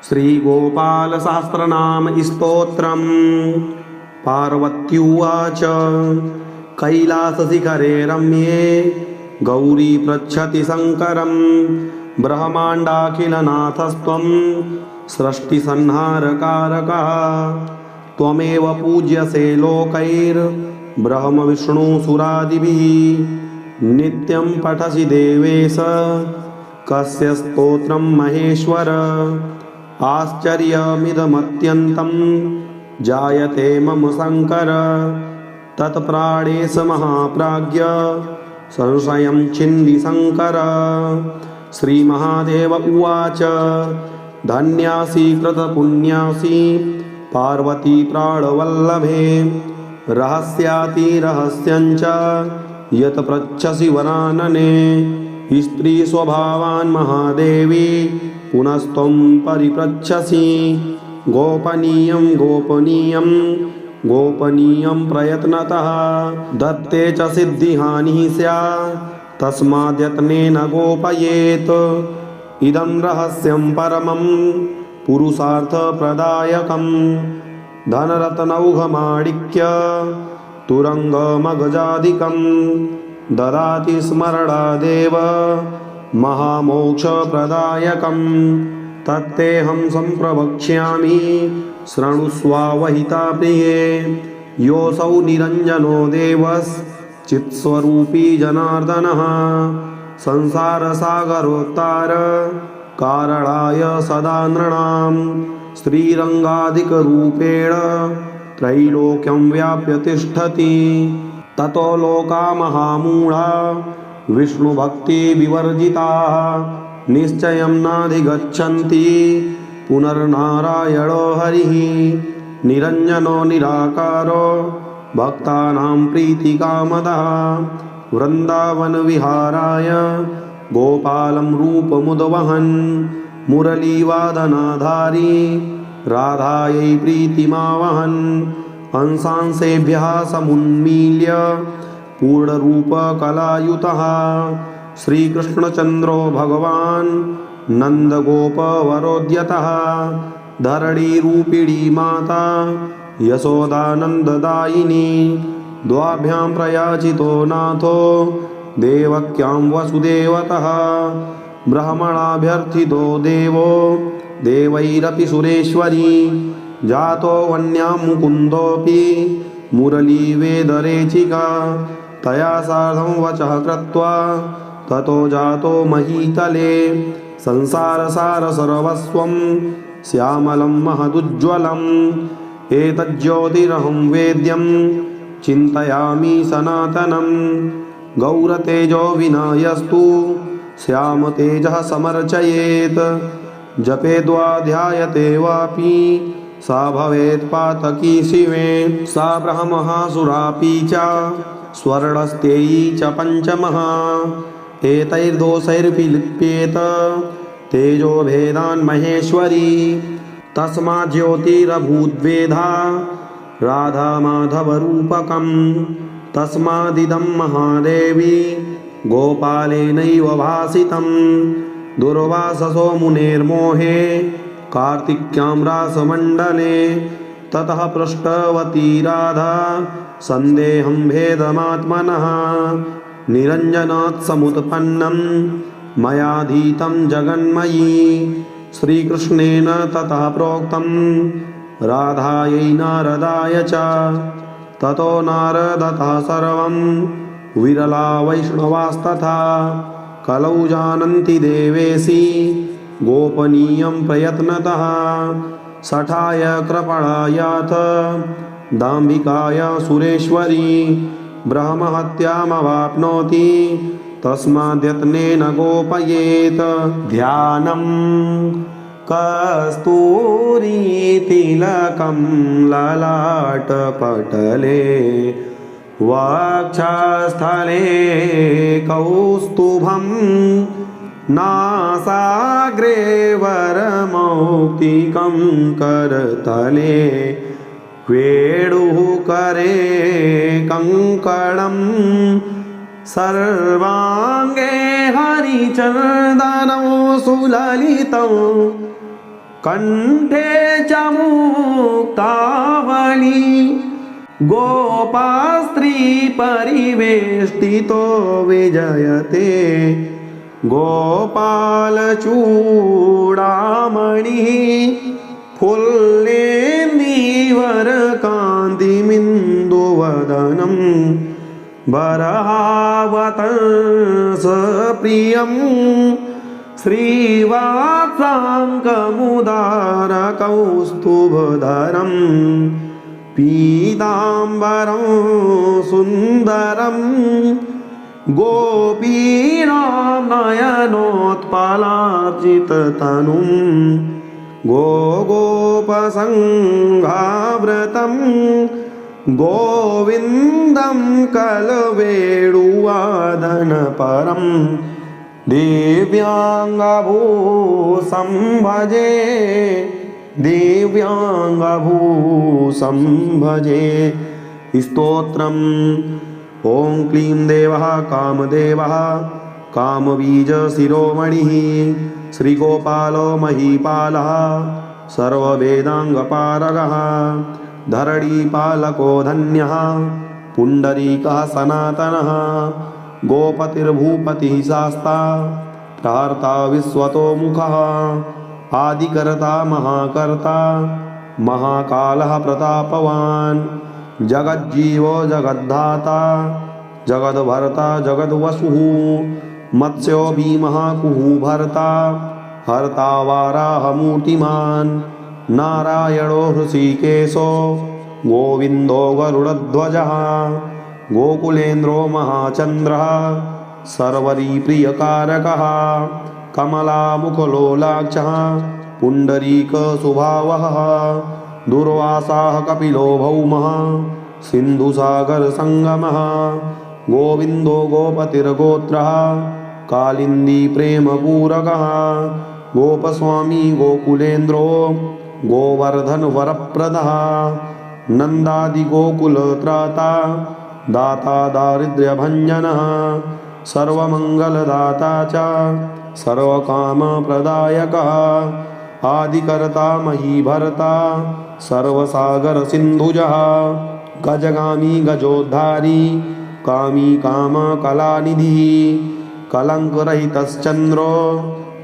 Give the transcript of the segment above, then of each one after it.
श्रीगोपालसहस्रनाम स्तोत्रम्। पार्वत्युवाच कैलासशिखरे रम्ये गौरी पृच्छति शङ्करं ब्रह्माण्डाखिलनाथस्त्वं सृष्टिसंहारकारकः त्वमेव पूज्यसे लोकैर्ब्रह्मविष्णुसुरादिभिः नित्यं पठसि देवेश कस्य स्तोत्रं महेश्वर आश्चर्यमिदमत्यन्तं जायते मम शङ्कर तत्प्राणेश महाप्राज्ञ संशयं छिन्दि शङ्कर। श्रीमहादेव उवाच धन्यासि कृतपुण्यासि पार्वती प्राणवल्लभे रहस्यातिरहस्यञ्च यत् पृच्छसि वरानने स्त्रीस्वभावान् महादेवी पुनस्त्वं परिपृच्छसि गोपनीयं गोपनीयं गोपनीयं प्रयत्नतः दत्ते च सिद्धिहानिः स्यात् तस्माद्यत्नेन गोपयेत् इदं रहस्यं परमं पुरुषार्थप्रदायकं धनरत्नौघमाणिक्य तुरङ्गमगजादिकं ददाति स्मरणादेव महामोक्षप्रदायकं तत्तेऽहं सम्प्रवक्ष्यामि शृणुष्वावहिता प्रिये। योऽसौ निरञ्जनो देवश्चित्स्वरूपी जनार्दनः संसारसागरोत्तार कारणाय सदा नृणां श्रीरङ्गाधिकरूपेण त्रैलोक्यं व्याप्य तिष्ठति। ततो लोका महामूढा विष्णुभक्तिविवर्जिताः निश्चयं नाधिगच्छन्ति पुनर्नारायणो हरिः निरञ्जनो निराकारो भक्तानां प्रीतिकामदः वृन्दावनविहाराय गोपालं रूपमुद्वहन् मुरलीवादनाधारी राधायै प्रीतिमावहन् हंसांसेभ्यः समुन्मील्य पूर्णरूपकलायुतः श्रीकृष्णचन्द्रो भगवान् नन्दगोपवरोद्यतः धरणीरूपिणी माता यशोदानन्ददायिनी द्वाभ्यां प्रयाचितो नाथो देवक्यां वसुदेवतः ब्रह्मणाभ्यर्थितो देवो देवैरपि सुरेश्वरी जातो वन्यां मुकुन्दोऽपि मुरलीवेदरेचिका तया सार्धं वचः कृत्वा ततो जातो महीतले संसारसारसर्वस्वं श्यामलं महदुज्ज्वलम् एतज्ज्योतिरहं वेद्यं चिन्तयामि सनातनं गौरतेजो विनायस्तु श्यामतेजः समर्चयेत् जपेद्वा ध्यायते वापि सा भवेत् पातकी शिवे सा ब्रह्महासुरापि च स्वर्णस्तेयी च पञ्चमः एतैर्दोषैर्विलिप्येत तेजोभेदान् महेश्वरी तस्मात् ज्योतिरभूद्वेधा राधामाधवरूपकं तस्मादिदं महादेवी गोपालेनैव भासितं दुर्वाससो मुनेर्मोहे कार्तिक्यां रासमण्डले ततः पृष्टवती राधा सन्देहं भेदमात्मनः निरञ्जनात् समुत्पन्नं मयाधीतं जगन्मयी श्रीकृष्णेन ततः प्रोक्तं राधायै नारदाय च ततो नारदतः सर्वं विरला वैष्णवास्तथा कलौ जानन्ति देवेशी गोपनीयं प्रयत्नतः सठाय कृपणायाथ दाम्भिकाय सुरेश्वरी ब्रह्महत्यामवाप्नोति तस्माद्यत्नेन गोपयेत् ध्यानं कस्तूरीतिलकं ललाटपटले वक्षस्थले कौस्तुभं नासाग्रे वरमौक्तिकं करतले वेणुः करे कङ्कणं सर्वाङ्गे हरिचन्दनं सुललितं कंठे च मुक्तावली गोपास्त्री परिवेष्टितो विजयते गोपालचूडामणिः फुल्लेन्दीवरकान्तिमिन्दुवदनं वरहावतंसप्रियं श्रीवात्साङ्कमुदारकौस्तुभधरं पीताम्बरं सुन्दरं गोपीनां नयनोत्पलार्चिततनुं गोपसङ्घाव्रतं गोविन्दं कलवेणुवादनपरं दिव्याङ्गभूषं भजे दिव्याङ्गभूषं भजे। स्तोत्रम्। ॐ क्लीं देवः कामदेवः कामबीजशिरोमणिः श्रीगोपालो महीपालः सर्ववेदाङ्गपारगः धरणीपालको धन्यः पुण्डरीकः सनातनः गोपतिर्भूपतिः शास्ता प्रार्ता विश्वतोमुखः आदिकर्ता महाकर्ता महाकालः प्रतापवान् जगज्जीवो जगद्धाता जगद्भर्ता जगद्वसुः मत्स्यो भीमः कुः भर्ता हर्ता वाराहमूर्तिमान् नारायणो हृषीकेशो गोविन्दो गरुडध्वजः गोकुलेन्द्रो महाचन्द्रः सर्वरीप्रियकारकः कमलामुखलोलाक्षः पुण्डरीकस्वभावः दुर्वासाः कपिलो भौमः सिन्धुसागरसङ्गमः गोविन्दो गोपतिर्गोत्रः कालिन्दी प्रेमपूरकः गोपस्वामी गोकुलेन्द्रो गोवर्धनवरप्रदः नन्दादिगोकुलत्राता दाता दारिद्र्यभञ्जनः सर्वमङ्गलदाता च सर्वकामप्रदायकः आदिकर्ता महीभर्ता सर्वसागरसिन्धुजः गजगामी गजोद्धारी कामी कामकलानिधिः कलङ्करहितश्चन्द्रो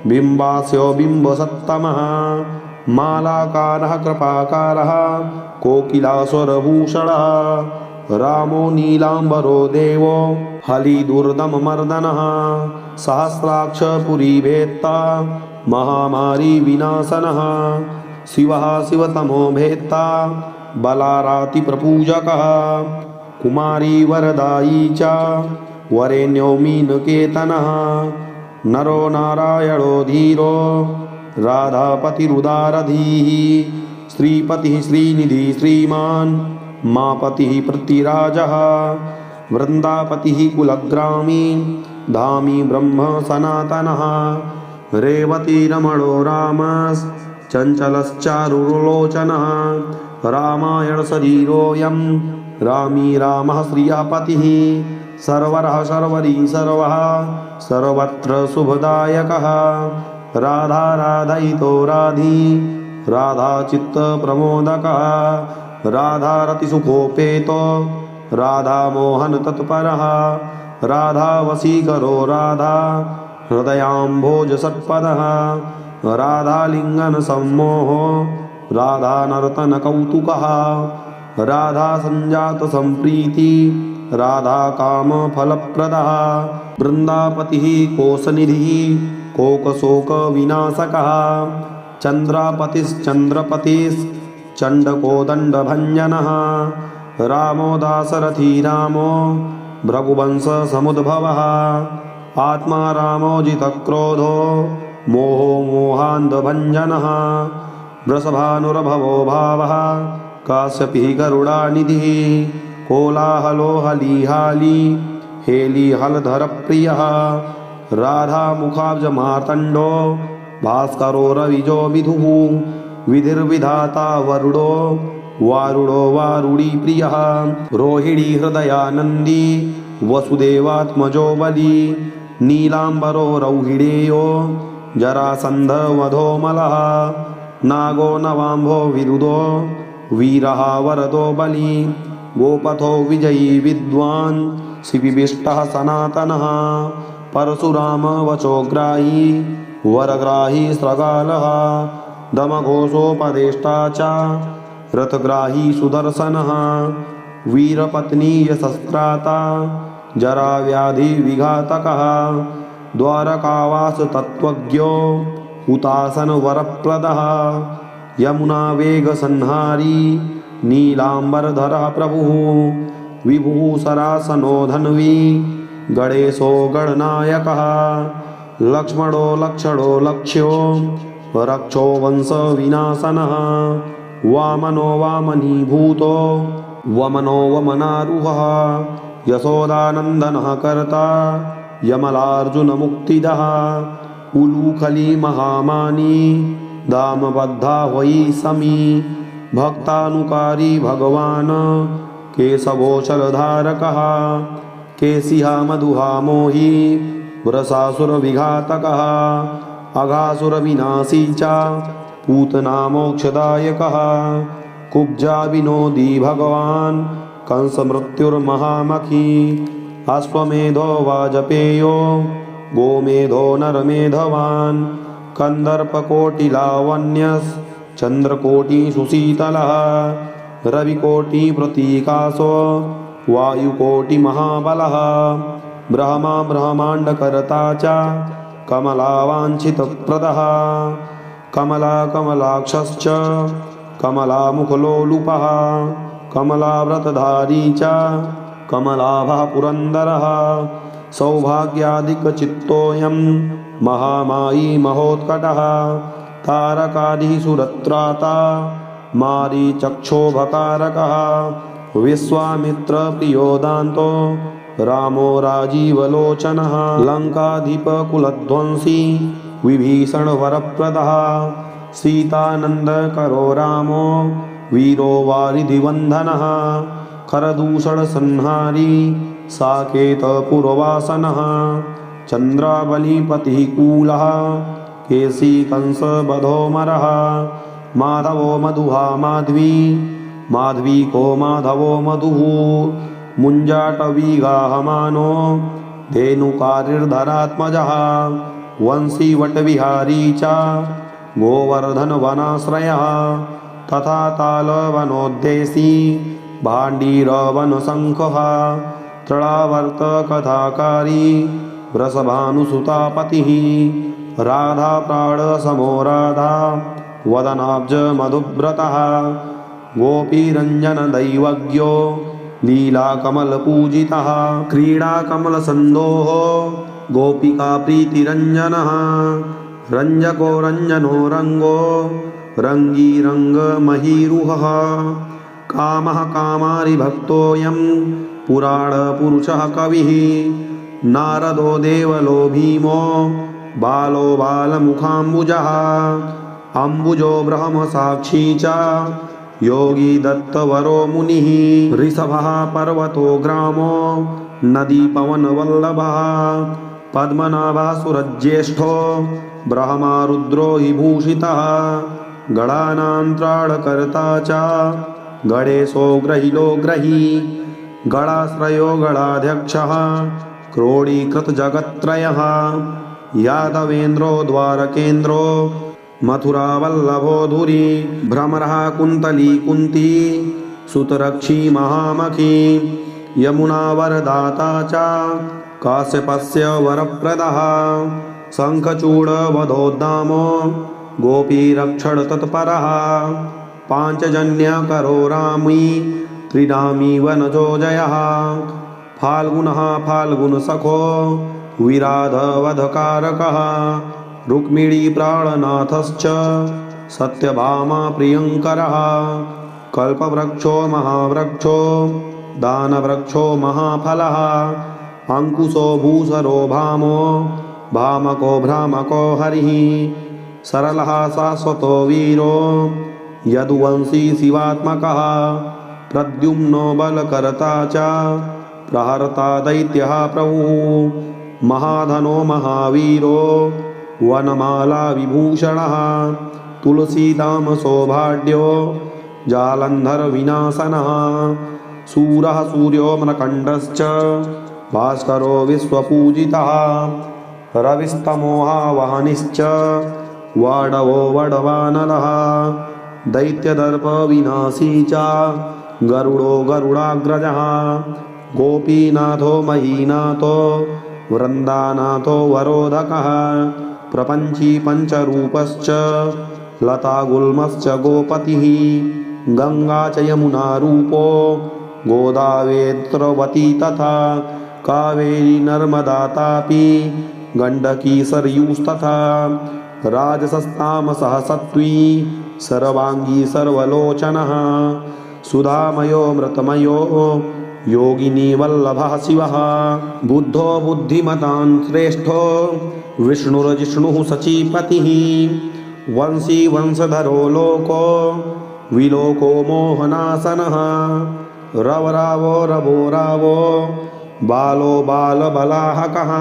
बिम्बास्यो बिम्बसत्तमः मालाकारः कृपाकारः कोकिलास्वरभूषणः रामो नीलाम्बरो देवो हलिदुर्दममर्दनः सहस्राक्षपुरीभेत्ता महामारी विनाशनः शिवः शिवतमो भेत्ता बलारातिप्रपूजकः कुमारी वरदायी च वरेण्यो मीनकेतनः नरो नारायणो धीरो राधापतिरुदारधीः श्रीपतिः श्रीनिधिः श्रीमान् मापतिः पृथ्वीराजः वृन्दापतिः कुलग्रामी धामी ब्रह्म सनातनः रेवतीरमणो रामश्चञ्चलश्चारुलोचनः रामायणशरीरोऽयं रामी रामः श्रियापतिः सर्वरः सर्वरी सर्वः सर्वत्र शुभदायकः राधा राधयितो राधी राधाचित्तप्रमोदकः राधारतिसुखोपेतो राधामोहनतत्परः राधावशीकरो राधा हृदयाम्भोजषट्पदः राधालिङ्गनसम्मोहो राधानर्तनकौतुकः राधासञ्जातसम्प्रीति राधाकामफलप्रदः वृन्दापतिः कोशनिधिः कोकशोकविनाशकः चन्द्रपतिश्चन्द्रपतिश्चण्डकोदण्डभञ्जनः रामो दाशरथी रामो भृगुवंशसमुद्भवः आत्मा रामो जितक्रोधो मोहो मोहान्धभञ्जनः वृषभानुर्भवो भावः काश्यपिः गरुडानिधिः कोलाहलो हलिहाली हेलिहलधरप्रियः राधामुखाब्जमार्तण्डो भास्करो रविजो विधुः विधिर्विधाता वरुडो वारुडो वारुडीप्रियः रोहिणी हृदयानन्दी वसुदेवात्मजो बली नीलाम्बरो रौहिणेयो जरासन्धवधोमलः नागो नवाम्भो विरुदो वीरः वरदो बली गोपथो विजयी विद्वान् शिविविष्टः सनातनः परशुराम वचोग्राही वरग्राही स्रगालः दमघोषोपदेष्टा च रथग्राही सुदर्शनः वीरपत्नी यशस्त्राता जराव्याधिविघातकः द्वारकावासतत्त्वज्ञो हुतासनवरप्रदः यमुनावेगसंहारी नीलाम्बरधरः प्रभुः विभुः सरासनो धन्वी गणेशो गणनायकः लक्ष्मणो लक्षणो लक्ष्यो रक्षो वंशविनाशनः वामनो वामनीभूतो वमनो वमनारुहः यशोदानन्दनः कर्ता यमलार्जुनमुक्तिदः उलूखली महामानी दामबद्धा वै समी भक्तानुकारी भगवान् केशवोचलधारकः केशिहा मधुहा मोही वृषासुरविघातकः अघासुरविनाशी च पूतना मोक्षदायकः कुब्जा विनोदी भगवान् कंसमृत्युर्महामखी अश्वमेधो वाजपेयो गोमेधो नरमेधवान् कन्दर्पकोटिलावण्यश्चन्द्रकोटिसुशीतलः रविकोटिप्रतीकासो वायुकोटिमहाबलः ब्रह्मा ब्रह्माण्डकर्ता च कमलावाञ्छितप्रदः कमला कमलाक्षश्च कमलामुखलोलुपः कमलाव्रतधारी च कमलाभः पुरन्दरः सौभाग्यादिकचित्तोऽयं महामायी महोत्कटः तारकादिसुरत्राता मारीचक्षोभकारकः विश्वामित्रप्रियोदान्तो रामो राजीवलोचनः लङ्काधिपकुलध्वंसी विभीषणवरप्रदः सीतानन्दकरो रामो वीरो वारिधिवन्धनः खरदूषणसंहारी साकेतपुरवासनः चन्द्रावलीपतिः कूलः केशी कंसबधोमरः माधवो मधुहा माध्वी माध्वी को माधवो मधुः मुञ्जाटवीगाहमानो धेनुकारिर्धरात्मजः वंशीवटविहारी च गोवर्धनवनाश्रयः तथा तालवनोद्देशी भाण्डीरवनशङ्खः तृणावर्तकथाकारी वृषभानुसुतापतिः राधाप्राणसमो राधा वदनाब्जमधुव्रतः गोपीरञ्जनदैवज्ञो लीलाकमलपूजितः क्रीडाकमलसन्दोहो गोपिकाप्रीतिरञ्जनः रञ्जको रञ्जनो रङ्गो रङ्गीरङ्गमहीरुहः कामः कामारिभक्तोऽयं पुराणपुरुषः कविः नारदो देवलो भीमो बालो बालमुखाम्बुजः अम्बुजो ब्रह्मसाक्षी च योगी दत्तवरो मुनिः ऋषभः पर्वतो ग्रामो नदी पवनवल्लभः पद्मनाभः सुरज्येष्ठो ब्रह्मा रुद्रो हि भूषितः गणानां त्राणकर्ता च गणेशो ग्रहिलो ग्रही गणाश्रयो गणाध्यक्षः क्रोडीकृतजगत्त्रयः यादवेन्द्रो द्वारकेन्द्रो मथुरावल्लभो धुरी भ्रमरः कुन्तली कुन्ती सुतरक्षी महामखी यमुनावरदाता च काश्यपस्य वरप्रदः शङ्खचूडवधोद्दामो गोपीरक्षणतत्परः पाञ्चजन्यकरो रामी त्रिनामी वनजो जयः फाल्गुनः फाल्गुनसखो विराधवधकारकः रुक्मिणीप्राणनाथश्च सत्यभामा प्रियङ्करः कल्पवृक्षो महावृक्षो दानवृक्षो महाफलः अंकुशो भूसरो भामो भामको भ्रामको हरिः सरलः शाश्वतो वीरो यदुवंशी शिवात्मकः प्रद्युम्नो बलकर्ता च प्रहर्ता दैत्यः प्रभुः महाधनो महावीरो वनमाला विभूषणः तुलसीदाम सौभाड्यो जालंधर विनाशनः सूरः सूर्यो मृकण्डश्च भास्करो विश्वपूजितः रविस्तमोहा वहनिश्च वाडवो वडवानलः दैत्यदर्प विनाशी च गरुडो गरुडाग्रजः गोपीनाथो महीनाथो वृन्दानाथो वरोधकः प्रपञ्ची पञ्चरूपश्च लतागुल्मश्च गोपतिः गंगा च यमुना रूपो गोदावेत्रवती तथा कावेरी नर्मदा तापी गंडकी सरयूस्तथा राजसस्तामसः सत्त्वी सर्वांगी सर्वलोचनः सुधामयो मृतमयो योगिनी वल्लभः शिवः बुद्धो बुद्धिमतां श्रेष्ठो विष्णुर्जिष्णुः सचीपतिः वंशी वंशधरो लोको विलोको मोहनासनः रवरावो रवो रावो बालो बालबलाहकः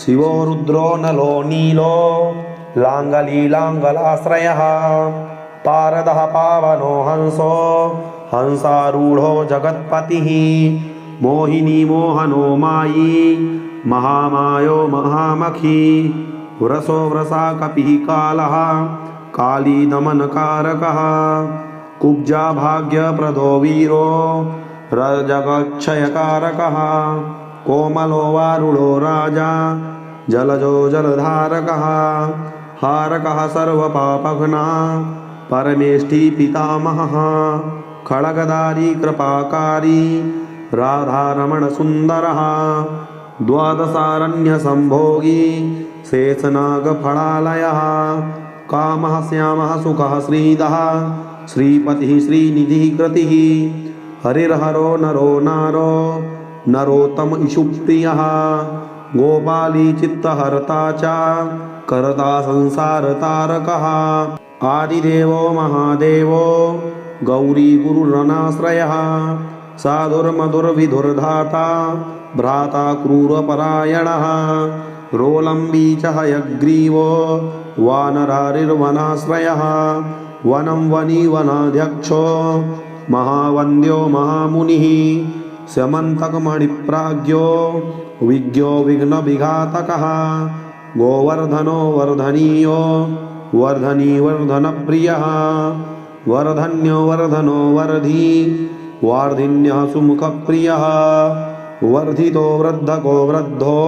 शिवो रुद्रो नलो नीलो लाङ्गलीलाङ्गलाश्रयः पारदः पावनो हंसो हंसारूढो जगत्पतिः मोहिनी मोहनो मायी महामायो महामखी व्रसो व्रसा कपिः कालः काली दमनकारकः कुब्जा भाग्यप्रदो वीरो रजगक्षयकारकः कोमलो वारुणो राजा जलजो जलधारकः हारकः सर्वपापघ्ना परमेष्ठी पितामहः खड्गधारी कृपाकारी राधारमणसुन्दरः द्वादशारण्यसम्भोगी शेषनागफलालयः कामः श्यामः सुखः श्रीदः श्रीपतिः श्रीनिधिः कृतिः हरिर्हरो नरो नारो नरोत्तम इषुप्रियः गोपाली चित्तहर्ता च करता संसारतारकः आदिदेवो महादेवो गौरी गुरुरनाश्रयः साधुर्मधुर्विधुर्धाता भ्राता क्रूरपरायणः रोलम्बी च हयग्रीवो वानरारिर्वनाश्रयः वनं वनी वनाध्यक्षो महावन्द्यो महामुनिः स्यमन्तकमणिप्राज्ञो विज्ञो विघ्नविघातकः गोवर्धनो वर्धनीयो वर्धनी वर्धनप्रियः वर्धन्यो वर्धनो वर्धी वार्धिन्यः सुमुखप्रियः वर्धितो वृद्धको वृद्धो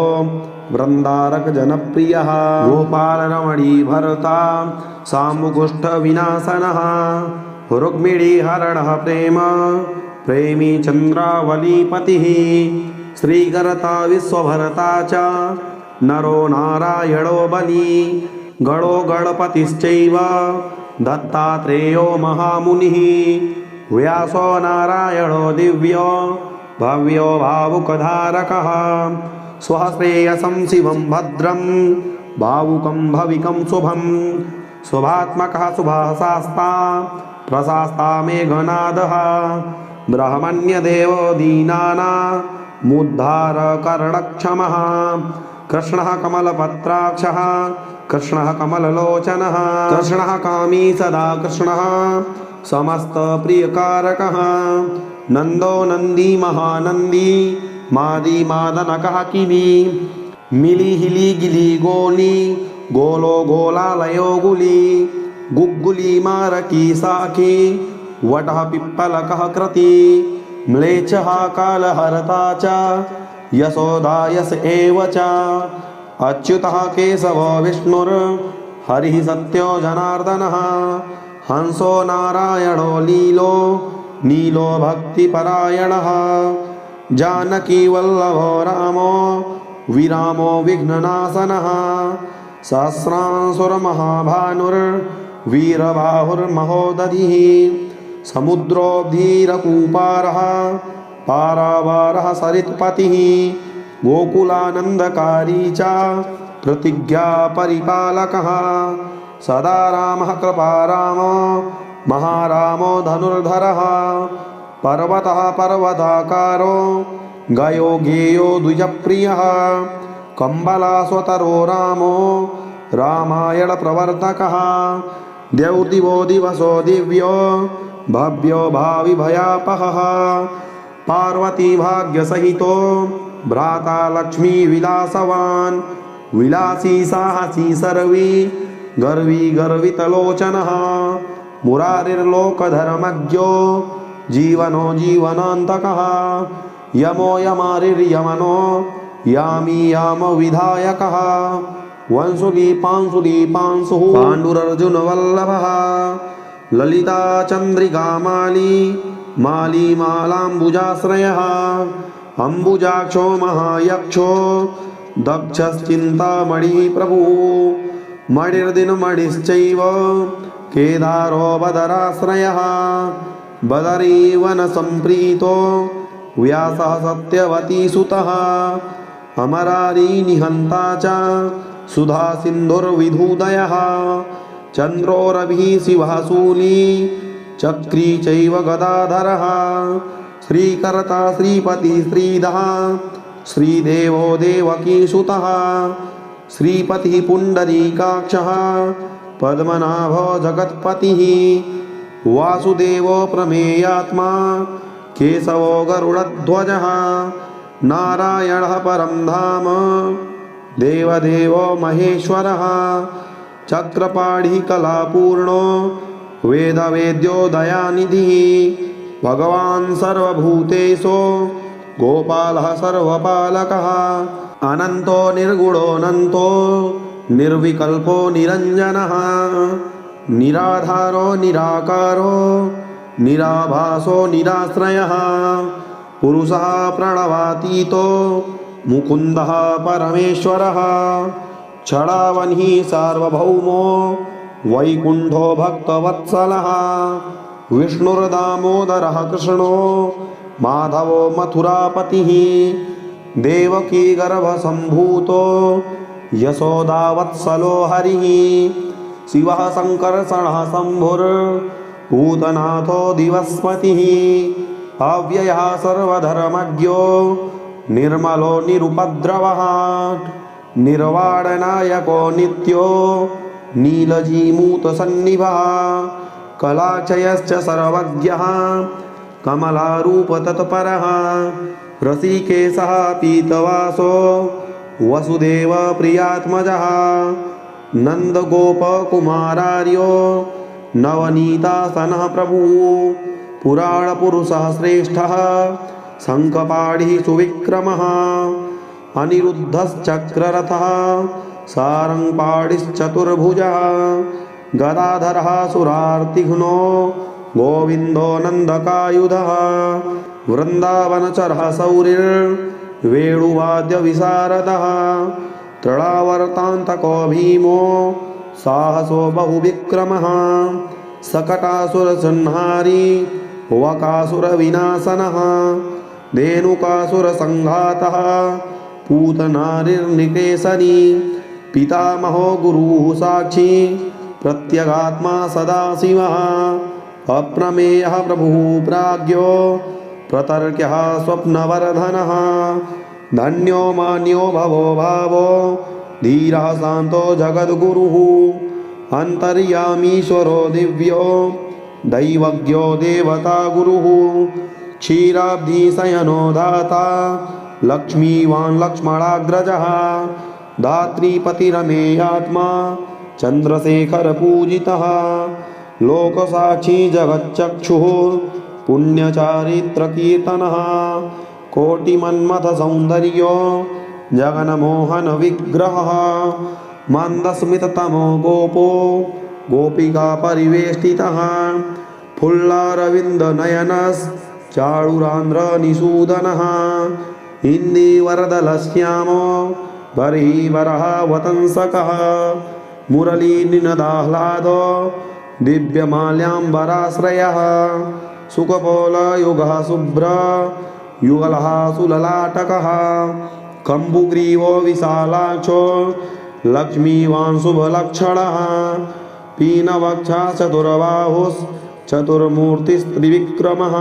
वृन्दारकजनप्रियः गोपालरमणी भरता सामुकुष्ठविनाशनः रुक्मिणीहरणः प्रेम प्रेमी चन्द्रावलीपतिः श्रीकरता विश्वभरता च नरो नारायणो बली गणो गणपतिश्चैव दत्तात्रेयो महामुनिः व्यासो नारायणो दिव्यो भव्यो भावुकधारकः स्वश्रेयसं शिवं भद्रं भावुकं भविकं शुभं शुभात्मकः शुभशास्ता प्रशास्ता मेघनादः ब्रह्मण्यदेवो दीनानामुद्धारकर्णक्षमः कृष्णः कमलपत्राक्षः कृष्णः कमललोचनः कृष्णः कामी सदा कृष्णः समस्तप्रियकारकः नन्दो नन्दी महानन्दी मादी मादनकः किली मिली हिली गिली गोली गोलो गोलालयो गुली गुग्गुली मारकी साकी वटः पिप्पलकः कृति म्लेच्छः कालहरता च यशोदा यश एव च अच्युतः केशव विष्णुर्हरिः सत्यो जनार्दनः हंसो नारायणो लीलो नीलो भक्तिपरायणः जानकी वल्लभो रामो विरामो विघ्ननाशनः सहस्रांसुरमहाभानुर्वीरबाहुर्महोदधिः समुद्रोद्धीरकूपारः पारावारः सरित्पतिः गोकुलानन्दकारी च प्रतिज्ञा परिपालकः सदा रामः कृपारामो महारामो धनुर्धरः पर्वतः पर्वताकारो गयो गेयो द्विजप्रियः कम्बलास्वतरो रामो रामायण प्रवर्तकः द्यौतिवो दिवसो दिव्यो भव्यो भावि भयापहः पार्वती भाग्यसहितो भ्राता लक्ष्मी विलासवान् विलासी साहसी सर्वी गर्वी गर्वितलोचनः मुरारिर्लोकधर्मज्ञो जीवनो जीवनान्तकः यमो यमारिर्यमनो यामी याम विधायकः वंशुलीपांशुलीपांशुः पाण्डुरर्जुनवल्लभः ललिता चन्द्रिका माली माली मालाम्बुजाश्रयः अम्बुजाक्षो महायक्षो दक्षश्चिन्तामणिः प्रभुः मणिर्दिनमणिश्चैव केदारो बदराश्रयः बदरीवनसम्प्रीतो व्यासः सत्यवतीसुतः अमरारी निहन्ता च सुधा सिन्धुर्विधूदयः चन्द्रोरभिः शिवः शूली चक्री चैव गदाधरः श्रीकर्ता श्रीपति श्रीधः श्रीदेवो देवकीसुतः श्रीपतिः पुण्डरीकाक्षः पद्मनाभो जगत्पतिः वासुदेवो प्रमेयात्मा केशवो गरुडध्वजः नारायणः परं धाम देवदेवो महेश्वरः चक्रपाणिः कलापूर्णो वेदवेद्यो दयानिधिः भगवान् सर्वभूतेषु गोपालः सर्वपालकः अनन्तो निर्गुणोऽनन्तो निर्विकल्पो निरञ्जनः निराधारो निराकारो निराभासो निराश्रयः पुरुषः प्रणवातीतो मुकुन्दः परमेश्वरः क्षणावनिः सार्वभौमो वैकुण्ठो भक्तवत्सलः विष्णुर्दामोदरः कृष्णो माधवो मथुरापतिः देवकी गर्भसम्भूतो यशोदावत्सलो हरिः शिवः सङ्कर्षणः शम्भुर्भूतनाथो दिवस्पतिः अव्ययः सर्वधर्मज्ञो निर्मलो निरुपद्रवः निर्वाणनायको नित्यो नीलजीमूतसन्निभः कलाक्षयश्च सर्वज्ञः कमलारूपतत्परः ऋषिकेशः पीतवासो वसुदेव प्रियात्मजः नन्दगोपकुमारार्यो नवनीतासनः प्रभुः पुराणपुरुषः श्रेष्ठः शङ्खपाणिः सुविक्रमः अनिरुद्धश्चक्ररथः सारङ्गपाणिश्चतुर्भुजः गदाधरः सुरार्तिघ्नो गोविन्दो नन्दकायुधः वृन्दावनचरः सौरिर्वेणुवाद्यविशारदः तृणावर्तान्तको भीमो साहसो बहुविक्रमः सकटासुरसंहारी वकासुरविनाशनः धेनुकासुरसङ्घातः पूतनारिर्निकेसरी पितामहो गुरुः साक्षी प्रत्यगात्मा सदाशिवः अप्रमेयः प्रभुः प्राज्ञो प्रतर्क्यः स्वप्नवर्धनः धन्यो मान्यो भवो भावो धीरः शान्तो जगद्गुरुः अन्तर्यामीश्वरो दिव्यो दैवज्ञो देवता गुरुः क्षीराब्धिशयनो दाता लक्ष्मीवान् लक्ष्मणाग्रजः धात्रीपतिरमेयात्मा चन्द्रशेखरपूजितः लोकसाक्षी जगच्चक्षुः पुण्यचारित्रकीर्तनः कोटिमन्मथसौन्दर्यो जगन्मोहनविग्रहः मन्दस्मिततमो गोपो गोपिकापरिवेष्टितः फुल्लारविन्दनयनश्चारुरान्ध्रनिषूदनः इन्दीवरदलश्यामो बर्हिवरः वतंसकः मुरलीनिनदाह्लादो दिव्यमाल्याम्बराश्रयः सुकपोलयुगः शुभ्र युगलः सुललाटकः कम्बुग्रीवो विशालाक्षो लक्ष्मीवान् शुभलक्षणः पीनवक्षः चतुर्बाहुश्चतुर्मूर्तिस्त्रिविक्रमः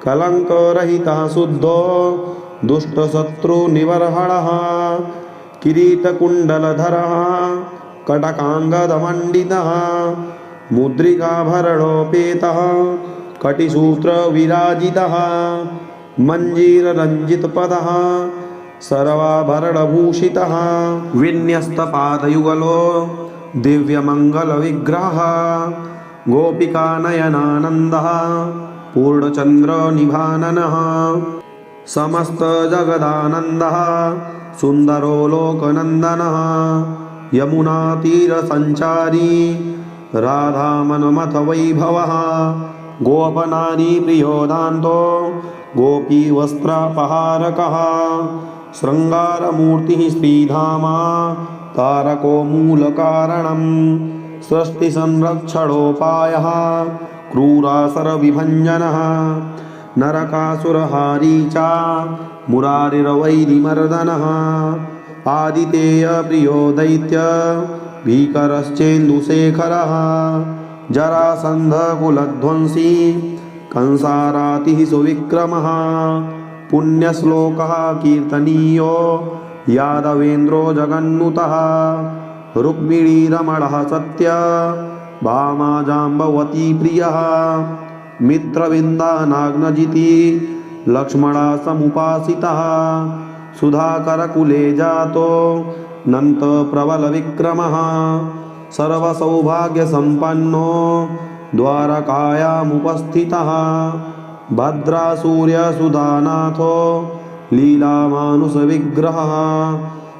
कलङ्करहितः शुद्धो दुष्टशत्रुनिवर्हणः किरीटकुण्डलधरः कटकाङ्गदमण्डितः मुद्रिकाभरणोपेतः कटिसूत्रविराजितः मञ्जीररञ्जितपदः सर्वाभरणभूषितः विन्यस्तपादयुगलो दिव्यमङ्गलविग्रहः गोपिकानयनानन्दः पूर्णचन्द्रनिभाननः समस्तजगदानन्दः सुन्दरो लोकनन्दनः यमुनातीरसञ्चारी राधामनमथ वैभवः गोपनारीप्रियोदान्तो गोपीवस्त्रापहारकः शृङ्गारमूर्तिः श्रीधामा तारको मूलकारणं सृष्टिसंरक्षणोपायः क्रूरासुरविभञ्जनः नरकासुरहारी च मुरारिर्वैरिमर्दनः आदितेयप्रियो दैत्य भीकरश्चेन्दुशेखरः जरासन्धकुलध्वंसी कंसारातिः सुविक्रमः पुण्यश्लोकः कीर्तनीयो यादवेन्द्रो जगन्नुतः रुक्मिणीरमणः सत्य भामाजाम्बवती प्रियः मित्रविन्दानाग्नजिति लक्ष्मणासमुपासितः सुधाकरकुले जातो नन्तप्रबलविक्रमः सर्वसौभाग्यसम्पन्नो द्वारकायामुपस्थितः भद्रासूर्यसुधानाथो लीलामानुषविग्रहः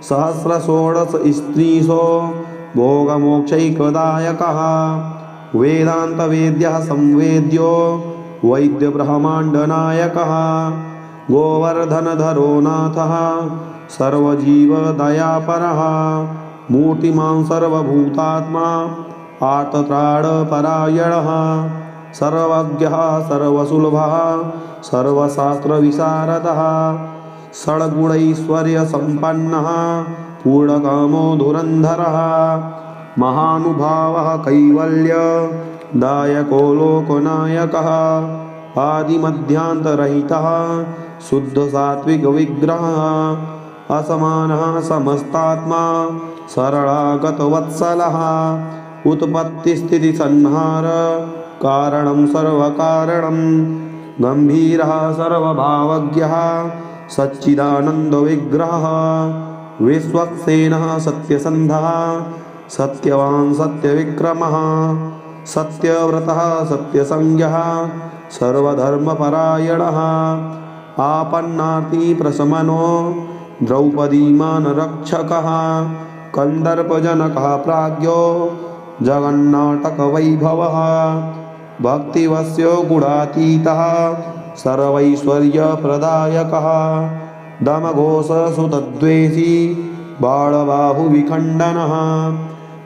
सहस्रषोडशस्त्रीशो भोगमोक्षैकदायकः वेदान्तवेद्यः संवेद्यो वैद्यब्रह्माण्डनायकः गोवर्धनधरो नाथः सर्वजीवदयापरः मूर्तिमान् सर्वभूतात्मा आर्तत्राणपरायणः सर्वज्ञः सर्वसुलभः सर्वशास्त्रविशारदः षड्गुणैश्वर्यसम्पन्नः पूर्णकामो धुरन्धरः महानुभावः कैवल्यदायको लोकनायकः आदिमध्यान्तरहितः शुद्धसात्विकविग्रहः असमानः समस्तात्मा शरणागतवत्सलः उत्पत्तिस्थितिसंहार कारणं सर्वकारणं गम्भीरः सर्वभावज्ञः सच्चिदानन्दविग्रहः विश्वक्सेनः सत्यसन्धः सत्यवान् सत्यविक्रमः सत्यव्रतः सत्यसंज्ञः सर्वधर्मपरायणः आपन्नार्तिप्रशमनो द्रौपदीमानरक्षकः कन्दर्पजनकः प्राज्ञो जगन्नाटकवैभवः भक्तिवश्यो गुणातीतः सर्वैश्वर्यप्रदायकः दमघोषसुतद्वेषी बाणबाहुविखण्डनः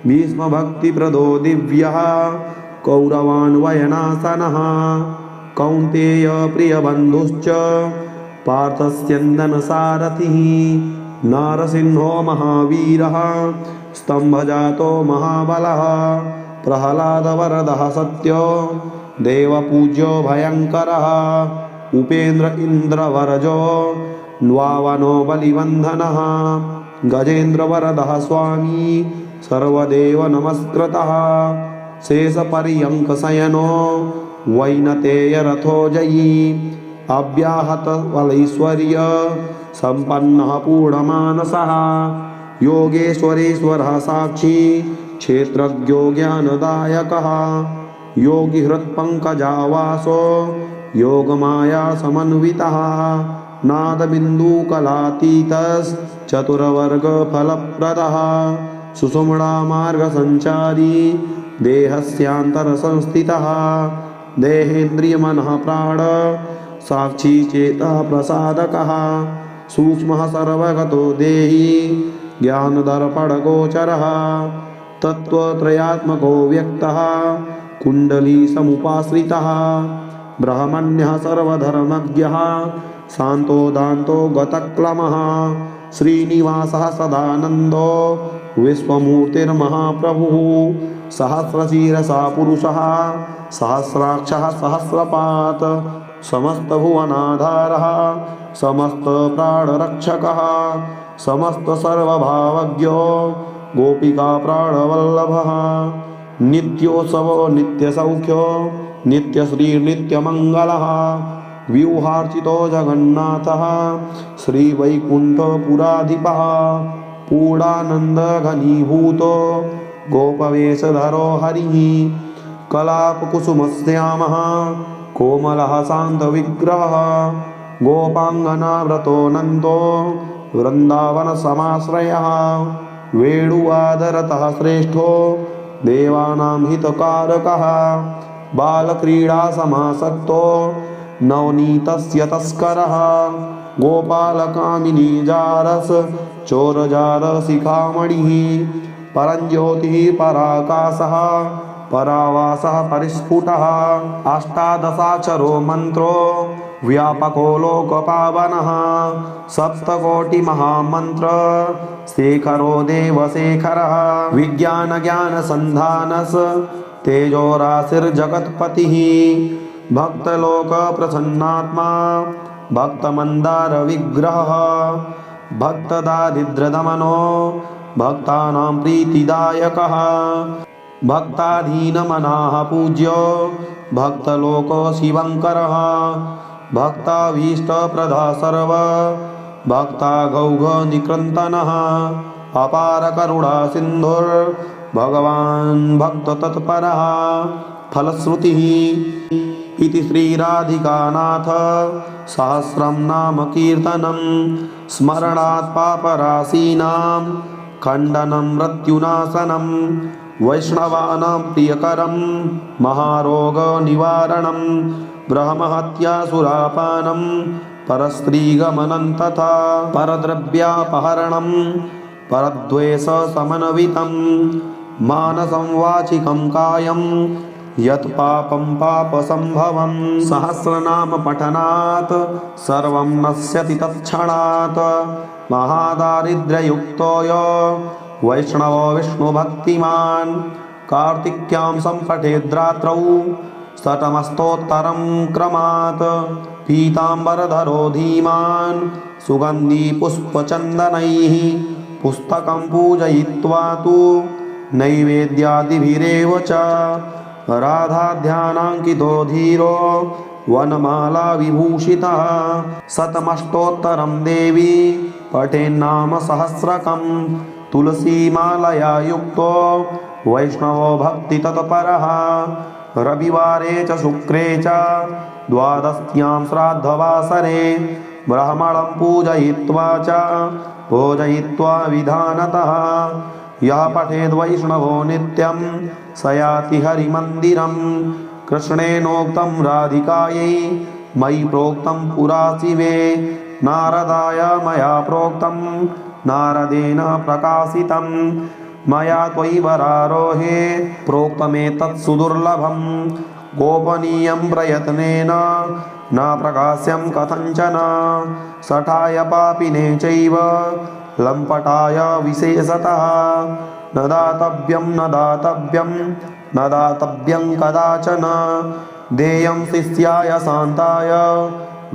भीष्मभक्तिप्रदो दिव्यः कौरवान्वयनाशनः कौन्तेयप्रियबन्धुश्च पार्थस्यन्दनसारथिः नारसिंहो महावीरः स्तम्भजातो महाबलः प्रह्लादवरदः सत्यो देवपूज्यो भयङ्करः उपेन्द्र इन्द्रवरजो न्वावनो बलिवन्धनः गजेन्द्रवरदः स्वामी सर्वदेव नमस्कृतः शेषपर्यङ्कशयनो वैनतेयरथो जयी अव्याहतबलैश्वर्य सम्पन्नः पूर्णमानसः योगेश्वरेश्वरः साक्षी क्षेत्रज्ञो ज्ञानदायकः योगिहृत्पङ्कजावासो योगमाया समन्वितः नादबिन्दुकलातीतश्चतुरवर्गफलप्रदः सुषुम्णामार्गसञ्चारी देहस्यान्तरसंस्थितः देहेन्द्रियमनः प्राण साक्षी चेतः प्रसादकः सूक्ष्मः सर्वगतो देही ज्ञानदर्पणगोचरः तत्त्वत्रयात्मको व्यक्तः कुण्डलीसमुपाश्रितः ब्रह्मण्यः सर्वधर्मज्ञः शान्तो दान्तो गतक्लमः श्रीनिवासः सदानन्दो विश्वमूर्तिर्महाप्रभुः सहस्रशीरसा पुरुषः सहस्राक्षः सहस्रपात् समस्तभुवनाधारः समस्तप्राणरक्षकः समस्तसर्वभावज्ञो गोपिकाप्राणवल्लभः नित्योत्सवो नित्यसौख्यो नित्यश्रीर्नित्यमङ्गलः व्यूहार्चितो जगन्नाथः श्रीवैकुण्ठपुराधिपः पूर्णानन्दघनीभूतो गोपवेशधरो हरिः कलापकुसुमश्यामः कोमलः शान्तविग्रहः गोपाङ्गनाव्रतो नन्दो वृन्दावनसमाश्रयः वेणुवादरतः श्रेष्ठो देवानां हितकारकः बालक्रीडासमासक्तो नवनीतस्य तस्करः गोपालकामिनीजारस चोरजारशिखामणिः परञ्ज्योतिः पराकाशः परावासः परिस्फुटः अष्टादशाक्षरो मन्त्रो व्यापको लोकपावनः सप्तकोटिमहामन्त्र शेखरो देवशेखरः विज्ञानज्ञानसन्धानस् तेजोराशिर्जगत्पतिः भक्तलोकप्रसन्नात्मा भक्तमन्दारविग्रहः भक्तदारिद्र्यदमनो भक्तानां प्रीतिदायकः भक्ताधीनमनाः पूज्यो भक्तलोको शिवङ्करः भक्ताभीष्टप्रदः सर्व भक्तागौघनिकृन्तनः अपारकरुणा सिन्धुर्भगवान् भक्ततत्परः फलश्रुतिः इति श्रीराधिकानाथ सहस्रं नाम कीर्तनं स्मरणात् पापराशीनां खण्डनं मृत्युनाशनं वैष्णवानां प्रियकरं महारोगनिवारणं ब्रह्महत्यासुरापानं परस्त्रीगमनं तथा परद्रव्यापहरणं परद्वेषसमन्वितं मानसं वाचिकं कायं यत् पापं पापसम्भवं सहस्रनाम पठनात् सर्वं नश्यति तत्क्षणात् महादारिद्र्ययुक्तो यो वैष्णवो विष्णुभक्तिमान् कार्तिक्यां सम्पठेद्रात्रौ शतमस्तोत्तरं क्रमात् पीताम्बरधरो धीमान् सुगन्धी पुष्पचन्दनैः पुस्तकं पूजयित्वा तु नैवेद्यादिभिरेव च राधाध्यानाङ्कितो धीरो वनमाला विभूषितः शतमष्टोत्तरं देवी पठेन्नाम सहस्रकं तुलसीमालया युक्तो वैष्णवो भक्तितत्परः रविवारे च शुक्रे च द्वादश्यां श्राद्धवासरे ब्राह्मणं पूजयित्वा च भोजयित्वा विधानतः यः पठेद् वैष्णवो नित्यं स याति हरिमन्दिरं कृष्णेनोक्तं राधिकायै मयि प्रोक्तं पुरा शिवे नारदाय मया प्रोक्तं नारदेन प्रकाशितं मया त्वयिवरारोहे प्रोक्तमेतत् सुदुर्लभं गोपनीयं प्रयत्नेन न प्रकाश्यं कथञ्चन शठाय पापिने चैव लम्पटाय विशेषतः न दातव्यं न दातव्यं न दातव्यं कदाचन देयं शिष्याय शान्ताय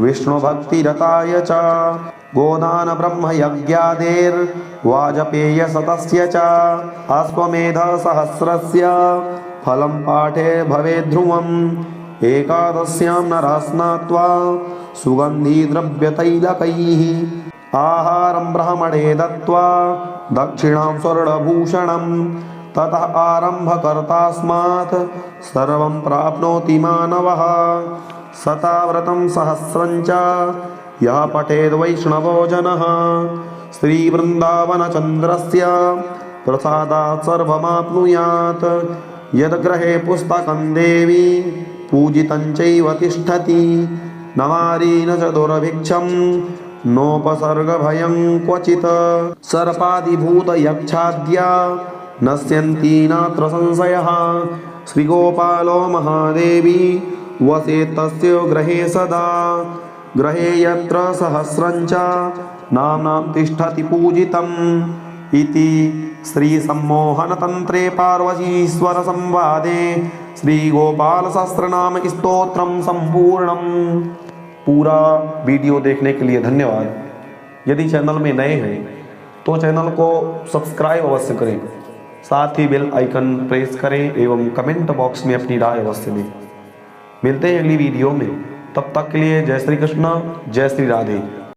विष्णुभक्तिरताय च गोदानब्रह्मयज्ञादेर्वाजपेयशतस्य च अश्वमेधसहस्रस्य फलं पाठे भवेद्ध्रुवम् एकादश्यां नरः स्नात्वा सुगन्धिद्रव्यतैलकैः आहारं ब्राह्मणे दत्त्वा दक्षिणां स्वर्णभूषणं ततः आरम्भकर्तास्मात् सर्वं प्राप्नोति मानवः शताव्रतं सहस्रं च यः पठेद् वैष्णवो जनः श्रीवृन्दावनचन्द्रस्य प्रसादात् सर्वमाप्नुयात् यद्गृहे पुस्तकं देवी पूजितं चैव तिष्ठति न नारी न च दुर्भिक्षं नोपसर्गभयं क्वचित् सर्पादिभूतयक्षाद्या नश्यन्ति नात्र संशयः श्रीगोपालो महादेवी वसेत्तस्य गृहे सदा गृहे यत्र सहस्रं च नाम्नां तिष्ठति पूजितम् इति श्रीसम्मोहनतन्त्रे पार्वतीश्वरसंवादे श्रीगोपालसहस्रनाम स्तोत्रम संपूर्णम्। पूरा वीडियो देखने के लिए धन्यवाद। यदि चैनल में नए हैं तो चैनल को सब्सक्राइब अवश्य करें, साथ ही बेल आइकन प्रेस करें एवं कमेंट बॉक्स में अपनी राय अवश्य दें। मिलते हैं अगली वीडियो में, तब तक के लिए जय श्री कृष्ण, जय श्री राधे।